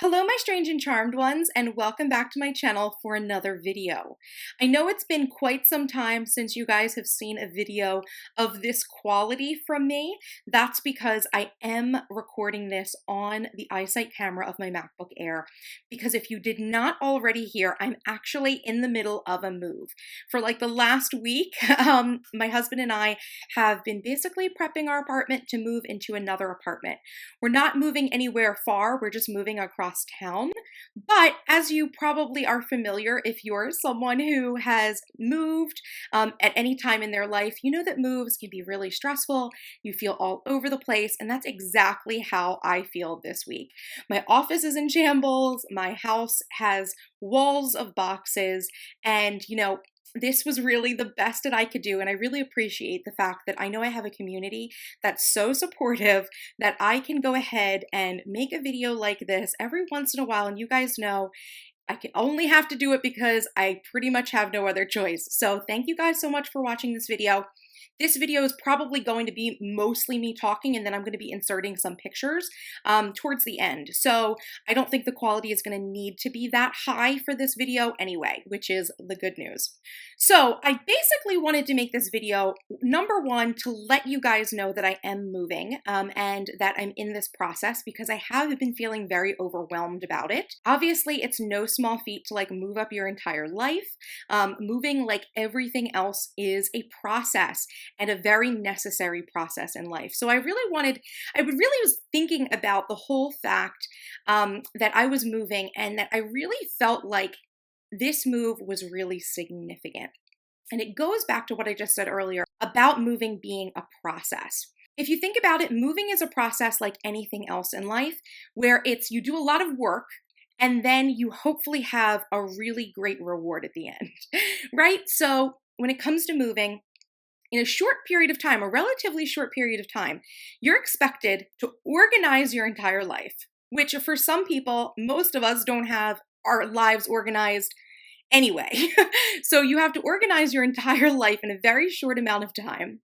Hello, my strange and charmed ones, and welcome back to my channel for another video. I know it's been quite some time since you guys have seen a video of this quality from me. That's because I am recording this on the iSight camera of my MacBook Air, because if you did not already hear, I'm actually in the middle of a move. For like the last week, my husband and I have been basically prepping our apartment to move into another apartment. We're not moving anywhere far, we're just moving across town. But as you probably are familiar, if you're someone who has moved at any time in their life, you know that moves can be really stressful. You feel all over the place, and that's exactly how I feel this week. My office is in shambles, my house has walls of boxes, and this was really the best that I could do, and I really appreciate the fact that I know I have a community that's so supportive that I can go ahead and make a video like this every once in a while, and you guys know I can only have to do it because I pretty much have no other choice. So thank you guys so much for watching this video. This video is probably going to be mostly me talking, and then I'm going to be inserting some pictures towards the end. So I don't think the quality is going to need to be that high for this video anyway, which is the good news. So I basically wanted to make this video, number one, to let you guys know that I am moving and that I'm in this process because I have been feeling very overwhelmed about it. Obviously, it's no small feat to like move up your entire life. Moving, like everything else, is a process and a very necessary process in life. So I really was thinking about the whole fact that I was moving and that I really felt like this move was really significant. And it goes back to what I just said earlier about moving being a process. If you think about it, moving is a process like anything else in life, where you do a lot of work and then you hopefully have a really great reward at the end, right? So when it comes to moving, in a short period of time, a relatively short period of time, you're expected to organize your entire life, which for some people, most of us don't have our lives organized anyway. So you have to organize your entire life in a very short amount of time.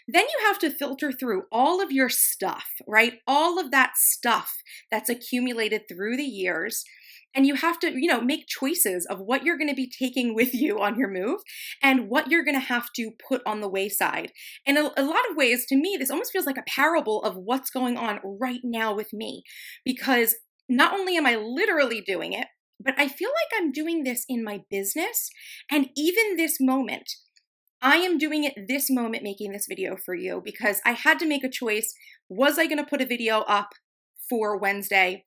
Then you have to filter through all of your stuff, right? All of that stuff that's accumulated through the years. And you have to, make choices of what you're going to be taking with you on your move and what you're going to have to put on the wayside. And a lot of ways, to me, this almost feels like a parable of what's going on right now with me, because not only am I literally doing it, but I feel like I'm doing this in my business. And even this moment, I am doing it this moment, making this video for you, because I had to make a choice. Was I going to put a video up for Wednesday,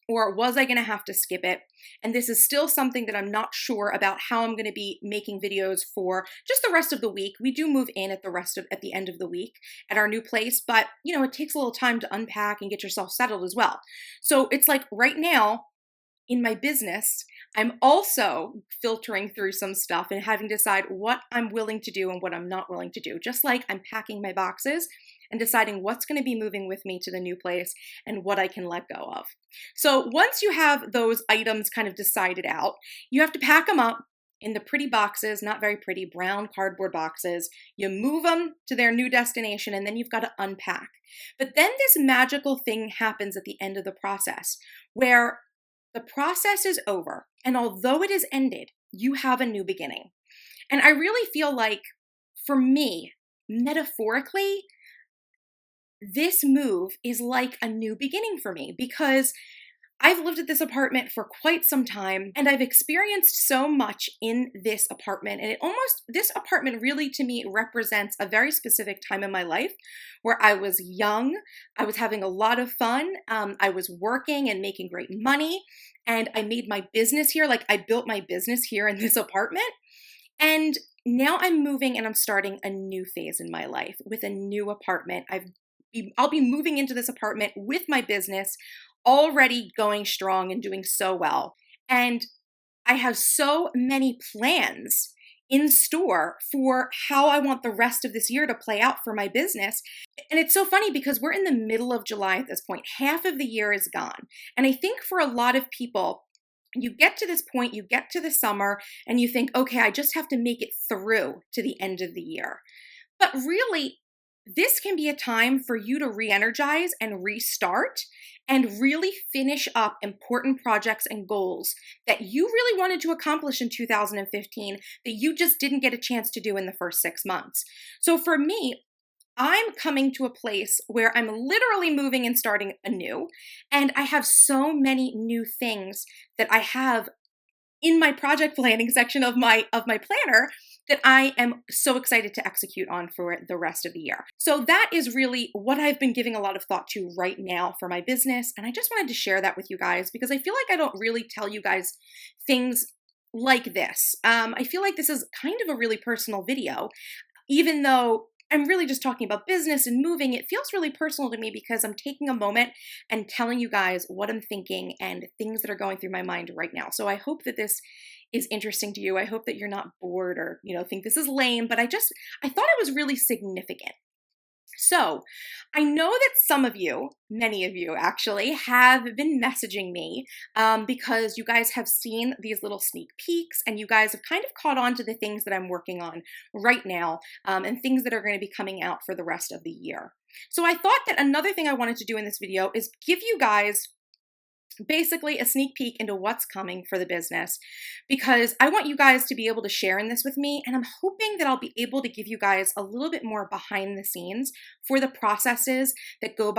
or was I going to have to skip it? And this is still something that I'm not sure about how I'm going to be making videos for just the rest of the week. We do move in at the end of the week at our new place, but it takes a little time to unpack and get yourself settled as well. So it's like right now in my business, I'm also filtering through some stuff and having to decide what I'm willing to do and what I'm not willing to do. Just like I'm packing my boxes and deciding what's going to be moving with me to the new place and what I can let go of. So once you have those items kind of decided out, you have to pack them up in the pretty boxes, not very pretty, brown cardboard boxes. You move them to their new destination, and then you've got to unpack. But then this magical thing happens at the end of the process where the process is over, and although it is ended, you have a new beginning. And I really feel like, for me, metaphorically, this move is like a new beginning for me, because I've lived at this apartment for quite some time, and I've experienced so much in this apartment. And this apartment really, to me, represents a very specific time in my life where I was young, I was having a lot of fun, I was working and making great money, and I made my business here. Like, I built my business here in this apartment. And now I'm moving and I'm starting a new phase in my life with a new apartment. I'll be moving into this apartment with my business already going strong and doing so well. And I have so many plans in store for how I want the rest of this year to play out for my business. And it's so funny because we're in the middle of July at this point. Half of the year is gone. And I think for a lot of people, you get to this point, you get to the summer, and you think, okay, I just have to make it through to the end of the year. But really, this can be a time for you to re-energize and restart and really finish up important projects and goals that you really wanted to accomplish in 2015 that you just didn't get a chance to do in the first 6 months. So for me, I'm coming to a place where I'm literally moving and starting anew, and I have so many new things that I have in my project planning section of my planner that I am so excited to execute on for the rest of the year. So that is really what I've been giving a lot of thought to right now for my business, and I just wanted to share that with you guys because I feel like I don't really tell you guys things like this. I feel like this is kind of a really personal video, even though I'm really just talking about business and moving. It feels really personal to me because I'm taking a moment and telling you guys what I'm thinking and things that are going through my mind right now. So I hope that this is interesting to you. I hope that you're not bored or, think this is lame, but I thought it was really significant. So I know that some of you, many of you actually, have been messaging me because you guys have seen these little sneak peeks and you guys have kind of caught on to the things that I'm working on right now and things that are going to be coming out for the rest of the year. So I thought that another thing I wanted to do in this video is give you guys basically a sneak peek into what's coming for the business because I want you guys to be able to share in this with me, and I'm hoping that I'll be able to give you guys a little bit more behind the scenes for the processes that go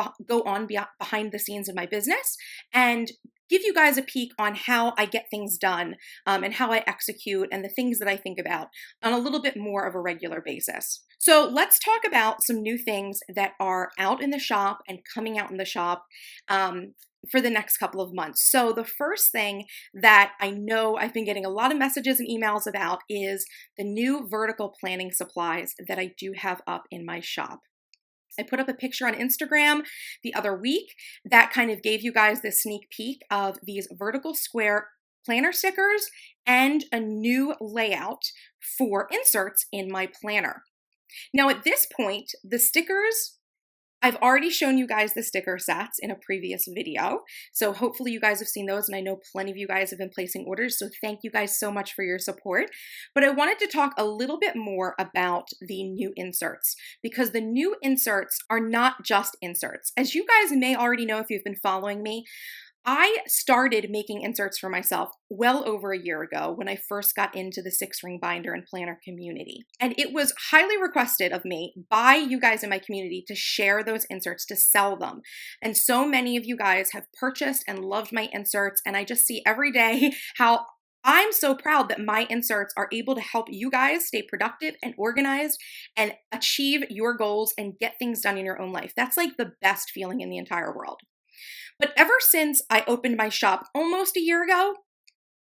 on behind the scenes of my business and give you guys a peek on how I get things done and how I execute and the things that I think about on a little bit more of a regular basis. So let's talk about some new things that are out in the shop and coming out in the shop for the next couple of months. So the first thing that I know I've been getting a lot of messages and emails about is the new vertical planning supplies that I do have up in my shop. I put up a picture on Instagram the other week that kind of gave you guys this sneak peek of these vertical square planner stickers and a new layout for inserts in my planner. Now at this point, the stickers, I've already shown you guys the sticker sets in a previous video, so hopefully you guys have seen those, and I know plenty of you guys have been placing orders, so thank you guys so much for your support. But I wanted to talk a little bit more about the new inserts, because the new inserts are not just inserts. As you guys may already know if you've been following me, I started making inserts for myself well over a year ago when I first got into the 6-ring binder and planner community. And it was highly requested of me by you guys in my community to share those inserts, to sell them. And so many of you guys have purchased and loved my inserts, and I just see every day how I'm so proud that my inserts are able to help you guys stay productive and organized and achieve your goals and get things done in your own life. That's like the best feeling in the entire world. But ever since I opened my shop almost a year ago,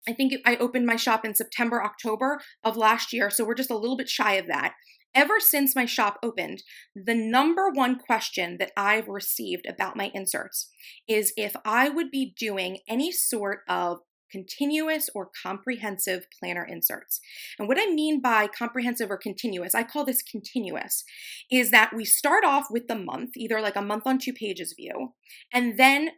I think I opened my shop in September, October of last year, so we're just a little bit shy of that. Ever since my shop opened, the number one question that I've received about my inserts is if I would be doing any sort of continuous or comprehensive planner inserts. And what I mean by comprehensive or continuous, I call this continuous, is that we start off with the month, either like a month on 2 pages view, and then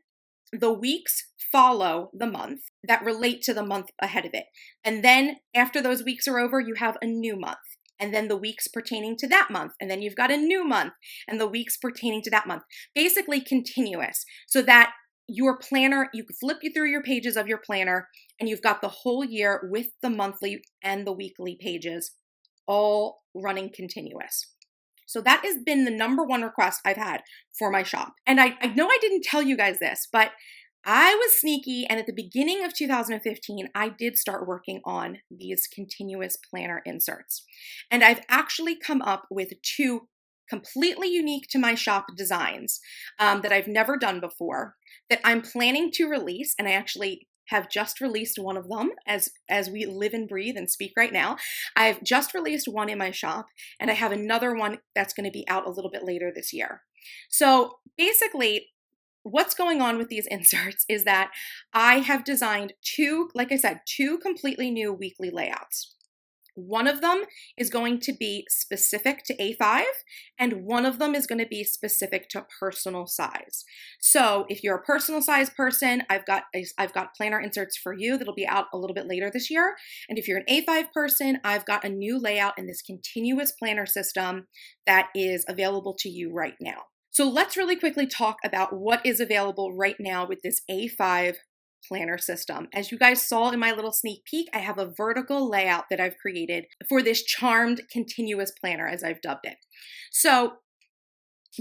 the weeks follow the month that relate to the month ahead of it. And then after those weeks are over, you have a new month. And then the weeks pertaining to that month. And then you've got a new month and the weeks pertaining to that month. Basically continuous, so that your planner, you flip you through your pages of your planner and you've got the whole year with the monthly and the weekly pages all running continuous. So that has been the number one request I've had for my shop. And I know I didn't tell you guys this, but I was sneaky, and at the beginning of 2015, I did start working on these continuous planner inserts. And I've actually come up with 2 completely unique to my shop designs that I've never done before that I'm planning to release, and I actually have just released one of them as we live and breathe and speak right now. I've just released one in my shop, and I have another one that's going to be out a little bit later this year. So basically, what's going on with these inserts is that I have designed 2, like I said, 2 completely new weekly layouts. One of them is going to be specific to A5, and one of them is going to be specific to personal size. So if you're a personal size person, I've got planner inserts for you that'll be out a little bit later this year. And if you're an A5 person, I've got a new layout in this continuous planner system that is available to you right now. So let's really quickly talk about what is available right now with this A5 planner system. As you guys saw in my little sneak peek, I have a vertical layout that I've created for this charmed continuous planner, as I've dubbed it. So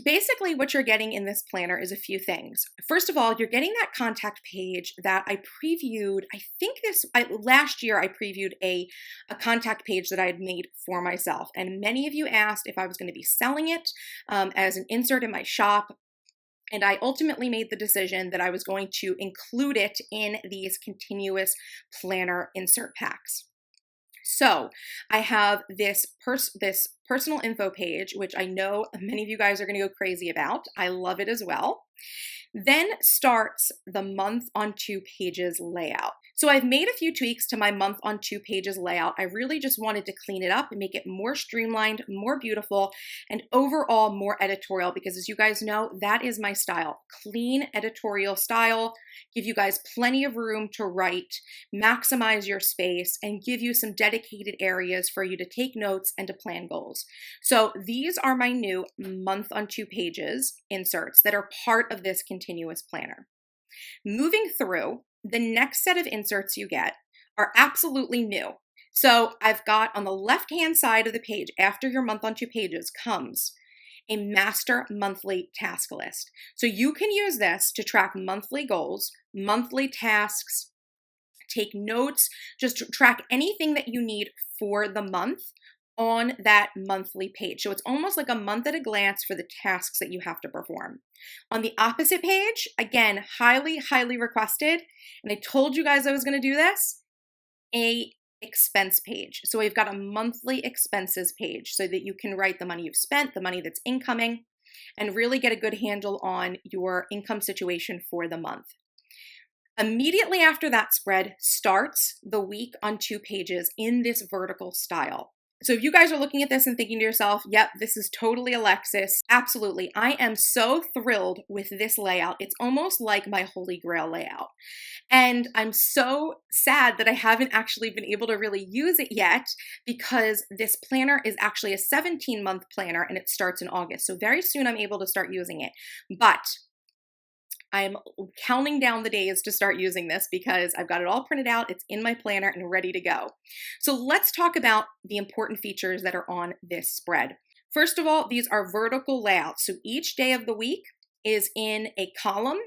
basically what you're getting in this planner is a few things. First of all, you're getting that contact page that I previewed. Last year I previewed a contact page that I had made for myself. And many of you asked if I was going to be selling it as an insert in my shop. And I ultimately made the decision that I was going to include it in these continuous planner insert packs. So I have this personal info page, which I know many of you guys are going to go crazy about. I love it as well. Then starts the month on 2 pages layout. So I've made a few tweaks to my month on 2 pages layout. I really just wanted to clean it up and make it more streamlined, more beautiful, and overall more editorial, because as you guys know, that is my style. Clean editorial style, give you guys plenty of room to write, maximize your space, and give you some dedicated areas for you to take notes and to plan goals. So these are my new month on 2 pages inserts that are part of this continuous planner. Moving through, the next set of inserts you get are absolutely new. So I've got on the left-hand side of the page, after your month on 2 pages, comes a master monthly task list. So you can use this to track monthly goals, monthly tasks, take notes, just track anything that you need for the month on that monthly page. So it's almost like a month at a glance for the tasks that you have to perform. On the opposite page, again, highly, highly requested, and I told you guys I was going to do this, a expense page. So we've got a monthly expenses page so that you can write the money you've spent, the money that's incoming, and really get a good handle on your income situation for the month. Immediately after that spread starts the week on 2 pages in this vertical style. So if you guys are looking at this and thinking to yourself, yep, this is totally Alexis, absolutely. I am so thrilled with this layout. It's almost like my holy grail layout. And I'm so sad that I haven't actually been able to really use it yet, because this planner is actually a 17-month planner and it starts in August. So very soon I'm able to start using it. But I'm counting down the days to start using this because I've got it all printed out, it's in my planner and ready to go. So let's talk about the important features that are on this spread. First of all, these are vertical layouts. So each day of the week is in a column,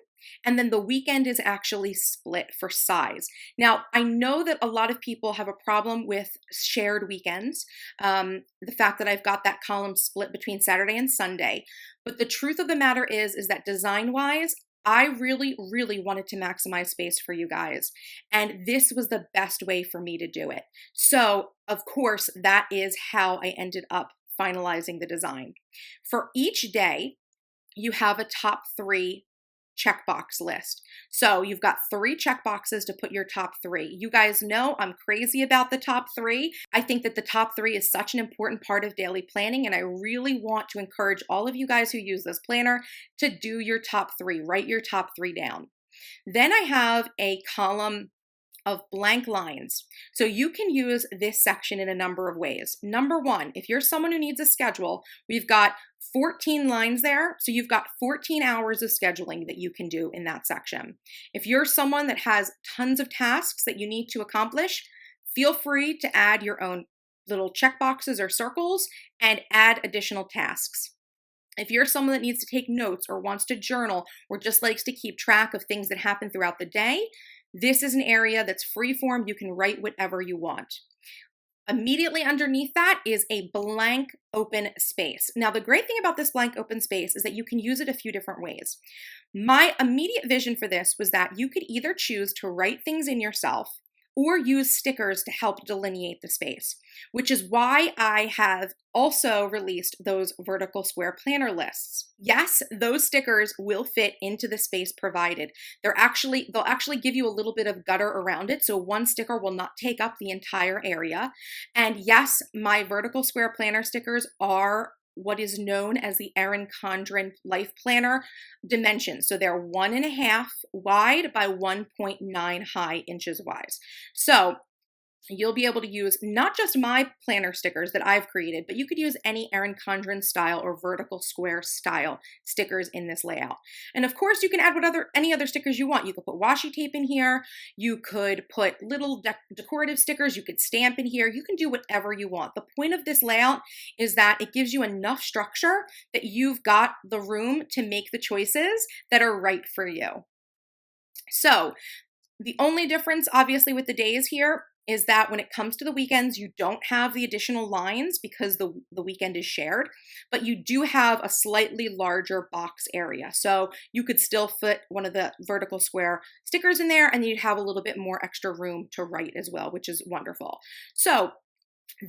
and then the weekend is actually split for size. Now, I know that a lot of people have a problem with shared weekends, the fact that I've got that column split between Saturday and Sunday. But the truth of the matter is that design-wise, I really, really wanted to maximize space for you guys, and this was the best way for me to do it. So, of course, that is how I ended up finalizing the design. For each day, you have a top 3 checkbox list. So you've got 3 checkboxes to put your top 3. You guys know I'm crazy about the top 3. I think that the top 3 is such an important part of daily planning, and I really want to encourage all of you guys who use this planner to do your top 3. Write your top 3 down. Then I have a column of blank lines. So you can use this section in a number of ways. Number 1, if you're someone who needs a schedule, we've got 14 lines there. So you've got 14 hours of scheduling that you can do in that section. If you're someone that has tons of tasks that you need to accomplish, feel free to add your own little checkboxes or circles and add additional tasks. If you're someone that needs to take notes or wants to journal or just likes to keep track of things that happen throughout the day, this is an area that's free-form. You can write whatever you want. Immediately underneath that is a blank open space. Now, the great thing about this blank open space is that you can use it a few different ways. My immediate vision for this was that you could either choose to write things in yourself, or use stickers to help delineate the space, which is why I have also released those vertical square planner lists. Yes, those stickers will fit into the space provided. They'll actually give you a little bit of gutter around it, so one sticker will not take up the entire area. And yes, my vertical square planner stickers are what is known as the Erin Condren Life Planner dimensions. So they're 1.5 wide by 1.9 high inches wide. So you'll be able to use not just my planner stickers that I've created, but you could use any Erin Condren style or vertical square style stickers in this layout. And of course, you can add any other stickers you want. You could put washi tape in here. You could put little decorative stickers. You could stamp in here. You can do whatever you want. The point of this layout is that it gives you enough structure that you've got the room to make the choices that are right for you. So the only difference, obviously, with the days here is that when it comes to the weekends, you don't have the additional lines because the weekend is shared, but you do have a slightly larger box area. So you could still fit one of the vertical square stickers in there, and you'd have a little bit more extra room to write as well, which is wonderful. So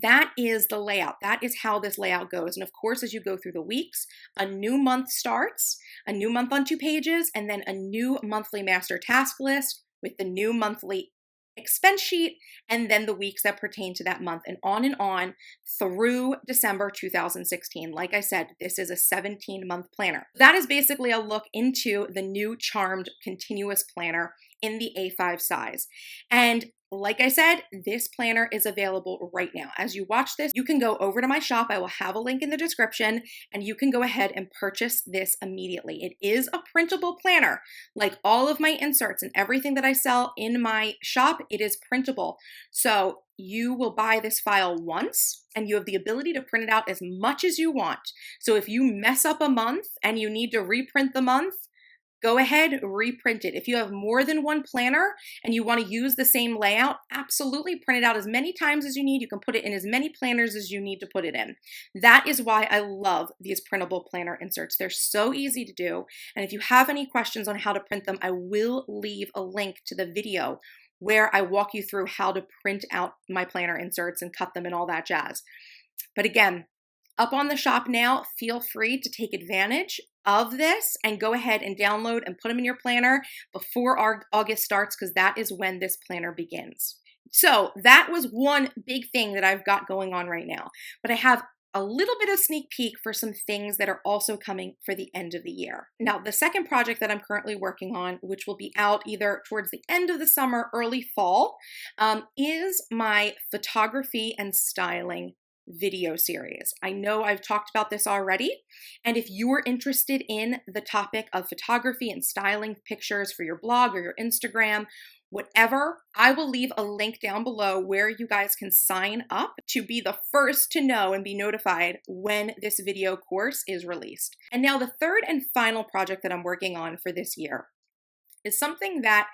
that is the layout. That is how this layout goes. And of course, as you go through the weeks, a new month starts, a new month on 2 pages, and then a new monthly master task list with the new monthly expense sheet, and then the weeks that pertain to that month, and on through December 2016. Like I said, this is a 17-month planner. That is basically a look into the new Charmed Continuous Planner in the A5 size. And like I said, this planner is available right now. As you watch this, you can go over to my shop. I will have a link in the description, and you can go ahead and purchase this immediately. It is a printable planner. Like all of my inserts and everything that I sell in my shop, it is printable. So you will buy this file once, and you have the ability to print it out as much as you want. So if you mess up a month and you need to reprint the month, go ahead, reprint it. If you have more than one planner and you want to use the same layout, absolutely print it out as many times as you need. You can put it in as many planners as you need to put it in. That is why I love these printable planner inserts. They're so easy to do. And if you have any questions on how to print them, I will leave a link to the video where I walk you through how to print out my planner inserts and cut them and all that jazz. But again, up on the shop now, feel free to take advantage of this and go ahead and download and put them in your planner before our August starts, because that is when this planner begins. So that was one big thing that I've got going on right now, but I have a little bit of sneak peek for some things that are also coming for the end of the year. Now, the second project that I'm currently working on, which will be out either towards the end of the summer, early fall, is my photography and styling video series. I know I've talked about this already, and if you're interested in the topic of photography and styling pictures for your blog or your Instagram, whatever, I will leave a link down below where you guys can sign up to be the first to know and be notified when this video course is released. And now the third and final project that I'm working on for this year is something that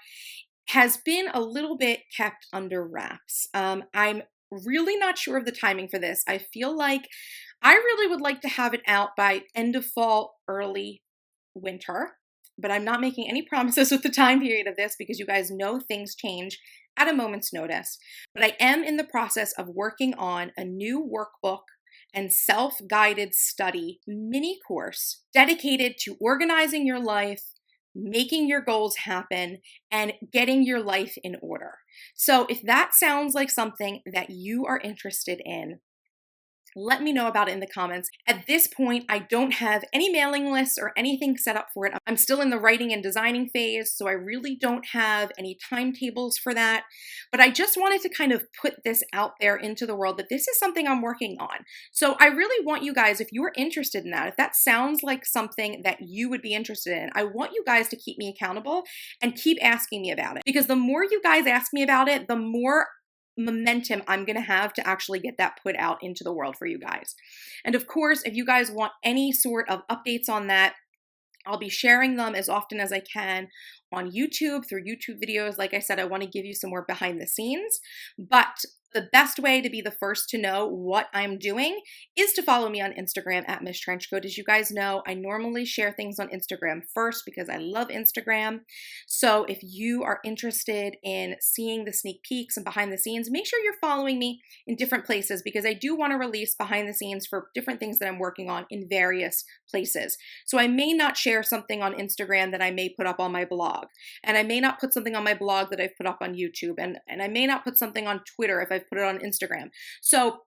has been a little bit kept under wraps. I'm really not sure of the timing for this. I feel like I really would like to have it out by end of fall, early winter, but I'm not making any promises with the time period of this because you guys know things change at a moment's notice. But I am in the process of working on a new workbook and self-guided study mini course dedicated to organizing your life, making your goals happen, and getting your life in order. So if that sounds like something that you are interested in, let me know about it in the comments. At this point, I don't have any mailing lists or anything set up for it. I'm still in the writing and designing phase, so I really don't have any timetables for that. But I just wanted to kind of put this out there into the world that this is something I'm working on. So I really want you guys, if you're interested in that, if that sounds like something that you would be interested in, I want you guys to keep me accountable and keep asking me about it. Because the more you guys ask me about it, the more momentum I'm going to have to actually get that put out into the world for you guys. And of course, if you guys want any sort of updates on that, I'll be sharing them as often as I can on YouTube through YouTube videos. Like I said, I want to give you some more behind the scenes, but The best way to be the first to know what I'm doing is to follow me on Instagram at MissTrenchcoat. As you guys know, I normally share things on Instagram first because I love Instagram. So if you are interested in seeing the sneak peeks and behind the scenes, make sure you're following me in different places because I do want to release behind the scenes for different things that I'm working on in various places. So I may not share something on Instagram that I may put up on my blog, and I may not put something on my blog that I've put up on YouTube, and I may not put something on Twitter if I've put it on Instagram. So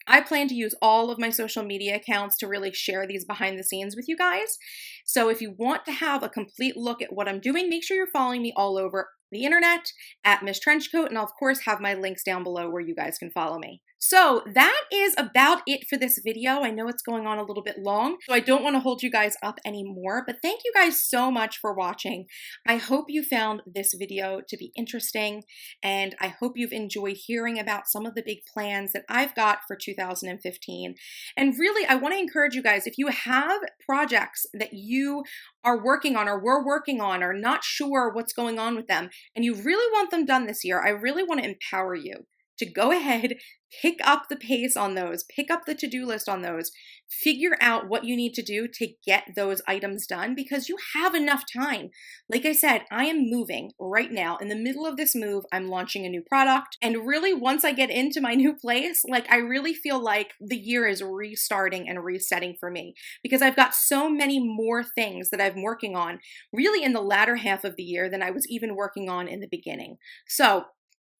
I plan to use all of my social media accounts to really share these behind the scenes with you guys. So if you want to have a complete look at what I'm doing, make sure you're following me all over the internet at MissTrenchcoat, and I'll of course have my links down below where you guys can follow me. So that is about it for this video. I know it's going on a little bit long, so I don't want to hold you guys up anymore, but thank you guys so much for watching. I hope you found this video to be interesting, and I hope you've enjoyed hearing about some of the big plans that I've got for 2015. And really, I want to encourage you guys, if you have projects that you are working on or were working on or not sure what's going on with them, and you really want them done this year, I really want to empower you to go ahead, pick up the pace on those, pick up the to-do list on those, figure out what you need to do to get those items done because you have enough time. Like I said, I am moving right now. In the middle of this move, I'm launching a new product. And really, once I get into my new place, like I really feel like the year is restarting and resetting for me because I've got so many more things that I'm working on really in the latter half of the year than I was even working on in the beginning. So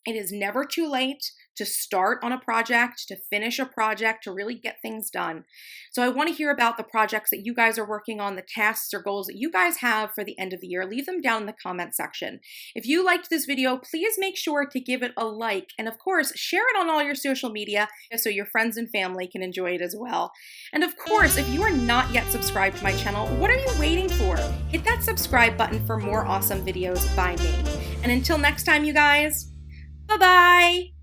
it is never too late to start on a project, to finish a project, to really get things done. So I want to hear about the projects that you guys are working on, the tasks or goals that you guys have for the end of the year. Leave them down in the comment section. If you liked this video, please make sure to give it a like. And of course, share it on all your social media so your friends and family can enjoy it as well. And of course, if you are not yet subscribed to my channel, what are you waiting for? Hit that subscribe button for more awesome videos by me. And until next time, you guys, bye-bye.